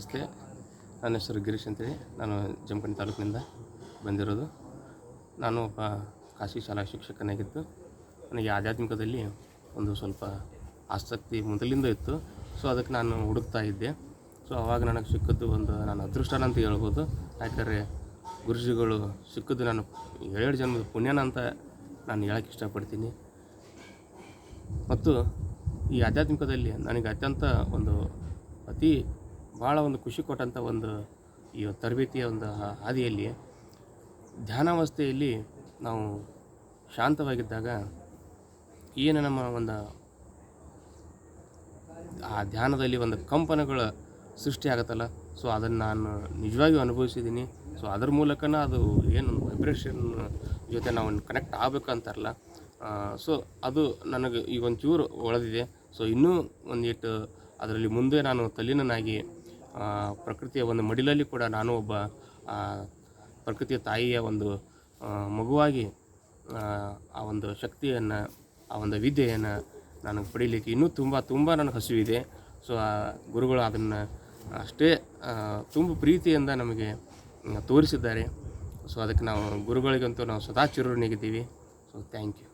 ನಮಸ್ತೆ. ನನ್ನ ಹೆಸರು ಗಿರೀಶ್ ಅಂತೇಳಿ. ನಾನು ಜಮಖಂಡಿ ತಾಲೂಕಿನಿಂದ ಬಂದಿರೋದು. ನಾನು ಒಬ್ಬ ಖಾಸಗಿ ಶಾಲಾ ಶಿಕ್ಷಕನಾಗಿದ್ದು, ನನಗೆ ಆಧ್ಯಾತ್ಮಿಕದಲ್ಲಿ ಒಂದು ಸ್ವಲ್ಪ ಆಸಕ್ತಿ ಮೊದಲಿಂದ ಇತ್ತು. ಸೊ ಅದಕ್ಕೆ ನಾನು ಹುಡುಕ್ತಾ ಇದ್ದೆ. ಸೊ ಆವಾಗ ನನಗೆ ಸಿಕ್ಕಿದ್ದು ಒಂದು ನನ್ನ ಅದೃಷ್ಟನ ಅಂತ ಹೇಳ್ಬೋದು. ಯಾಕಂದರೆ ಗುರುಜಿಗಳು ಸಿಕ್ಕಿದ್ದು ನಾನು 7 ಜನ್ಮದ ಪುಣ್ಯನ ಅಂತ ನಾನು ಹೇಳೋಕ್ಕೆ ಇಷ್ಟಪಡ್ತೀನಿ. ಮತ್ತು ಈ ಆಧ್ಯಾತ್ಮಿಕದಲ್ಲಿ ನನಗೆ ಅತ್ಯಂತ ಒಂದು ಭಾಳ ಒಂದು ಖುಷಿ ಕೊಟ್ಟಂಥ ಒಂದು ಈ ತರಬೇತಿಯ ಒಂದು ಹಾದಿಯಲ್ಲಿ ಧ್ಯಾನಾವಸ್ಥೆಯಲ್ಲಿ ನಾವು ಶಾಂತವಾಗಿದ್ದಾಗ ಏನು ನಮ್ಮ ಒಂದು ಆ ಧ್ಯಾನದಲ್ಲಿ ಒಂದು ಕಂಪನಗಳ ಸೃಷ್ಟಿ ಆಗುತ್ತಲ್ಲ, ಸೊ ಅದನ್ನು ನಾನು ನಿಜವಾಗಿಯೂ ಅನುಭವಿಸಿದ್ದೀನಿ. ಸೊ ಅದ್ರ ಮೂಲಕನ ಅದು ಏನು ವೈಬ್ರೇಷನ್ ಜೊತೆ ನಾವು ಕನೆಕ್ಟ್ ಆಗಬೇಕಂತಾರಲ್ಲ, ಸೊ ಅದು ನನಗೆ ಈಗ ಒಂಚೂರು ಒಳದಿದೆ. ಸೊ ಇನ್ನೂ ಒಂದಿಟ್ಟು ಅದರಲ್ಲಿ ಮುಂದೆ ನಾನು ತಲ್ಲೀನನಾಗಿ ಪ್ರಕೃತಿಯ ಒಂದು ಮಡಿಲಲ್ಲಿ ಕೂಡ ನಾನು ಒಬ್ಬ ಪ್ರಕೃತಿಯ ತಾಯಿಯ ಒಂದು ಮಗುವಾಗಿ ಆ ಒಂದು ಶಕ್ತಿಯನ್ನು, ಆ ಒಂದು ವಿದ್ಯೆಯನ್ನು ನನಗೆ ಪಡೀಲಿಕ್ಕೆ ಇನ್ನೂ ತುಂಬ ನನಗೆ ಹಸಿವಿದೆ. ಸೊ ಆ ಗುರುಗಳು ಅದನ್ನು ಅಷ್ಟೇ ತುಂಬ ಪ್ರೀತಿಯಿಂದ ನಮಗೆ ತೋರಿಸಿದ್ದಾರೆ. ಸೊ ಅದಕ್ಕೆ ನಾವು ಗುರುಗಳಿಗಂತೂ ನಾವು ಸದಾ ಚಿರಋಣಿಯಾಗಿದ್ದೀವಿ. So thank you.